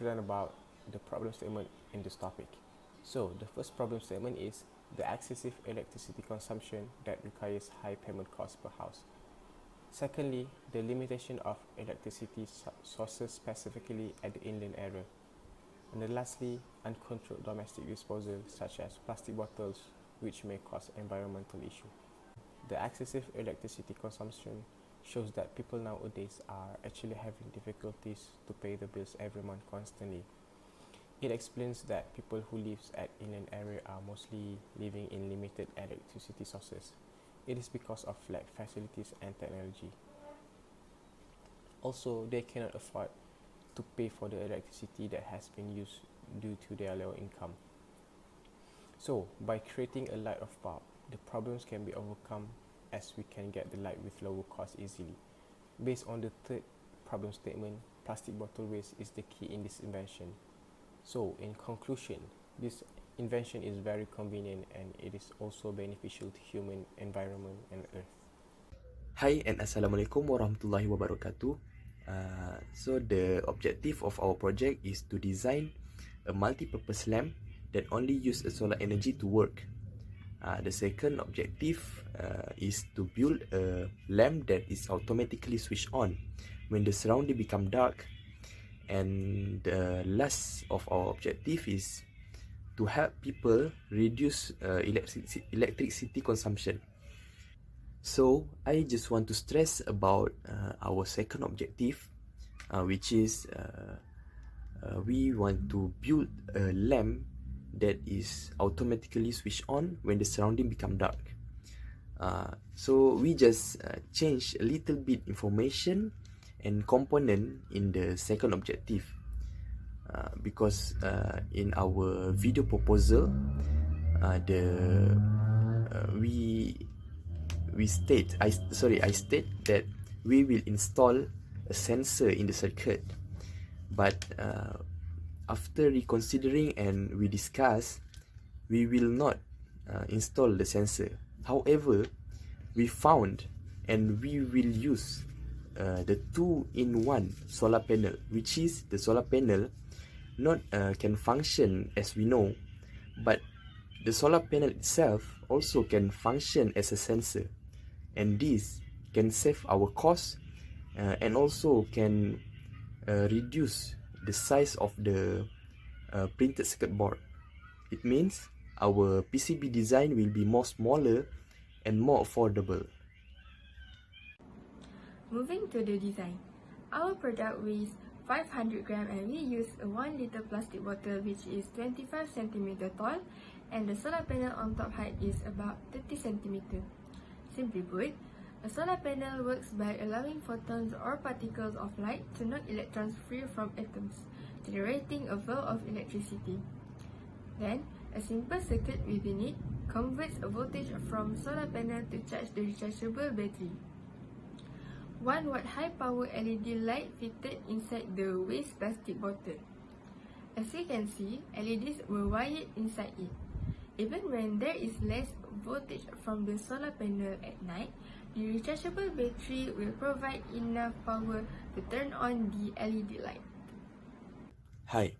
to learn about the problem statement in this topic. So the first problem statement is the excessive electricity consumption that requires high payment costs per house. Secondly, the limitation of electricity sources specifically at the inland area. And then lastly, uncontrolled domestic disposal such as plastic bottles, which may cause environmental issue. The excessive electricity consumption shows that people nowadays are actually having difficulties to pay the bills every month constantly. It explains that people who live at inland area are mostly living in limited electricity sources. It is because of lack facilities and technology. Also, they cannot afford to pay for the electricity that has been used due to their low income. So, by creating a light of bulb, the problems can be overcome as we can get the light with lower cost easily. Based on the third problem statement, plastic bottle waste is the key in this invention. So, in conclusion, this invention is very convenient and it is also beneficial to human, environment and earth. Hi and Assalamualaikum warahmatullahi wabarakatuh. So the objective of our project is to design a multi-purpose lamp that only use solar energy to work. The second objective is to build a lamp that is automatically switched on when the surrounding become dark. And the last of our objective is to help people reduce electricity consumption. So I just want to stress about our second objective, which is we want to build a lamp that is automatically switched on when the surrounding become dark. So we just change a little bit information and component in the second objective, because in our video proposal, I state that we will install a sensor in the circuit, but after reconsidering and we discuss, we will not install the sensor. However, we found and we will use the 2-in-1 solar panel, which is the solar panel not can function as we know, but the solar panel itself also can function as a sensor, and this can save our cost and also can reduce the size of the printed circuit board. It means our PCB design will be more smaller and more affordable. Moving to the design, our product weighs 500 grams and we use a 1 liter plastic bottle which is 25 cm tall, and the solar panel on top height is about 30 cm. Simply put, a solar panel works by allowing photons or particles of light to knock electrons free from atoms, generating a flow of electricity. Then, a simple circuit within it converts a voltage from solar panel to charge the rechargeable battery. 1 watt high power LED light fitted inside the waste plastic bottle. As you can see, LEDs were wired inside it. Even when there is less voltage from the solar panel at night, the rechargeable battery will provide enough power to turn on the LED light. Hi,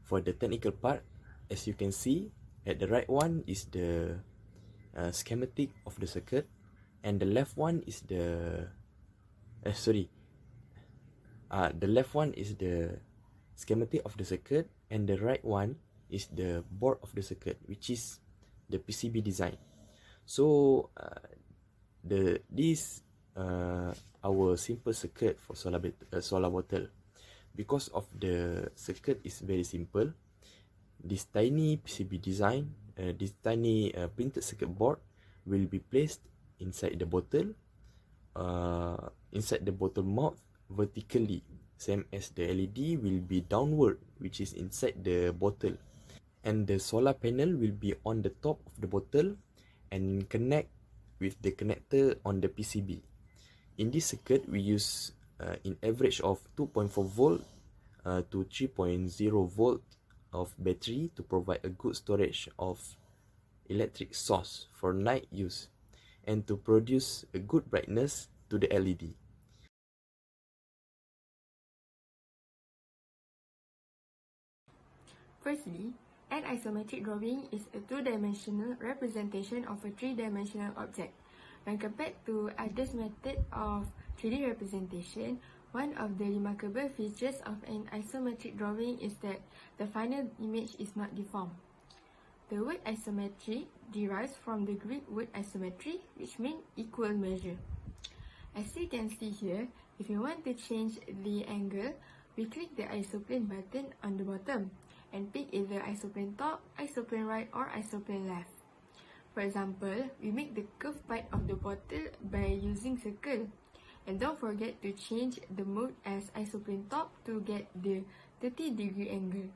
for the technical part, as you can see, at the right one is the schematic of the circuit, and the left one is the left one is the schematic of the circuit, and the right one is the board of the circuit, which is the PCB design. So this our simple circuit for solar bottle. Because of the circuit is very simple, this tiny PCB design, this tiny printed circuit board will be placed inside the bottle, inside the bottle mouth vertically, same as the LED will be downward, which is inside the bottle, and the solar panel will be on the top of the bottle and connect with the connector on the PCB. In this circuit, we use in average of 2.4 volt to 3.0 volt of battery to provide a good storage of electric source for night use and to produce a good brightness to the LED. Firstly, an isometric drawing is a two-dimensional representation of a three-dimensional object. When compared to others' method of 3D representation, one of the remarkable features of an isometric drawing is that the final image is not deformed. The word isometry derives from the Greek word isometry, which means equal measure. As you can see here, if you want to change the angle, we click the isoplane button on the bottom and pick either isoplane top, isoplane right, or isoplane left. For example, we make the curved part of the bottle by using circle. And don't forget to change the mode as isoplane top to get the 30-degree angle.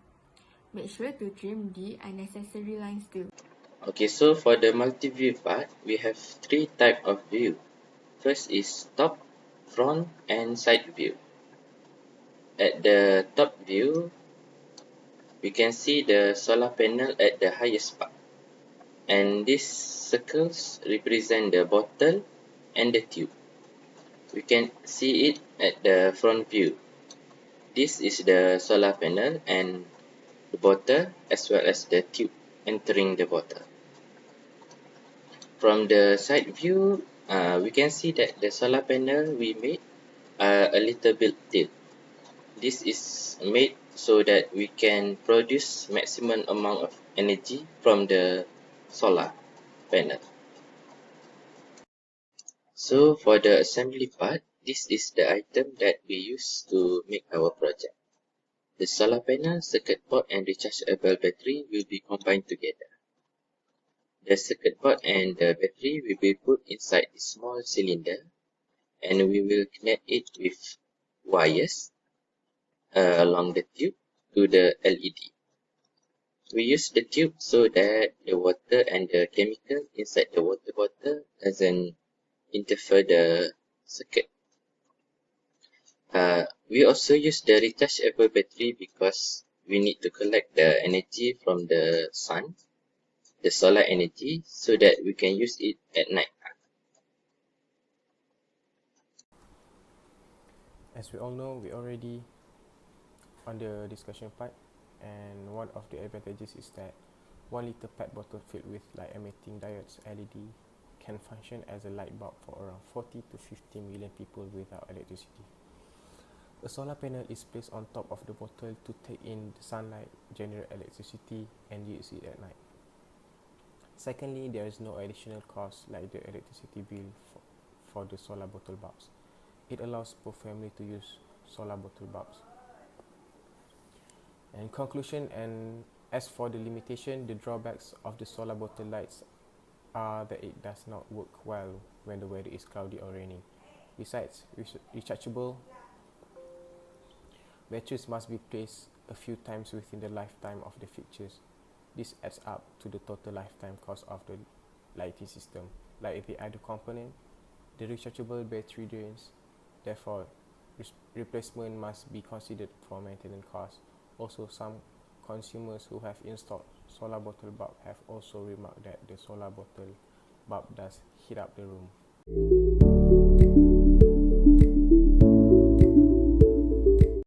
Make sure to trim the unnecessary lines too. Okay, so for the multi-view part, we have three types of view. First is top, front, and side view. At the top view, we can see the solar panel at the highest part. And these circles represent the bottle and the tube. We can see it at the front view. This is the solar panel and the bottle as well as the tube entering the bottle. From the side view, we can see that the solar panel we made are a little bit tilt. This is made so that we can produce maximum amount of energy from the solar panel. So for the assembly part, this is the item that we use to make our project. The solar panel, circuit board and rechargeable battery will be combined together. The circuit board and the battery will be put inside a small cylinder and we will connect it with wires along the tube to the LED. We use the tube so that the water and the chemical inside the water bottle doesn't interfere the circuit. We also use the rechargeable battery because we need to collect the energy from the sun, the solar energy, so that we can use it at night. As we all know, we already on the discussion part, and one of the advantages is that 1 liter PET bottle filled with light emitting diodes LED can function as a light bulb for around 40 to 50 million people without electricity. A solar panel is placed on top of the bottle to take in the sunlight, generate electricity, and use it at night. Secondly, there is no additional cost like the electricity bill for the solar bottle bulbs. It allows poor family to use solar bottle bulbs. In conclusion, and as for the limitation, the drawbacks of the solar bottle lights are that it does not work well when the weather is cloudy or rainy. Besides, rechargeable batteries must be placed a few times within the lifetime of the fixtures. This adds up to the total lifetime cost of the lighting system. Like the other component, the rechargeable battery drains. Therefore, replacement must be considered for maintenance costs. Also, some consumers who have installed solar bottle bulb have also remarked that the solar bottle bulb does heat up the room.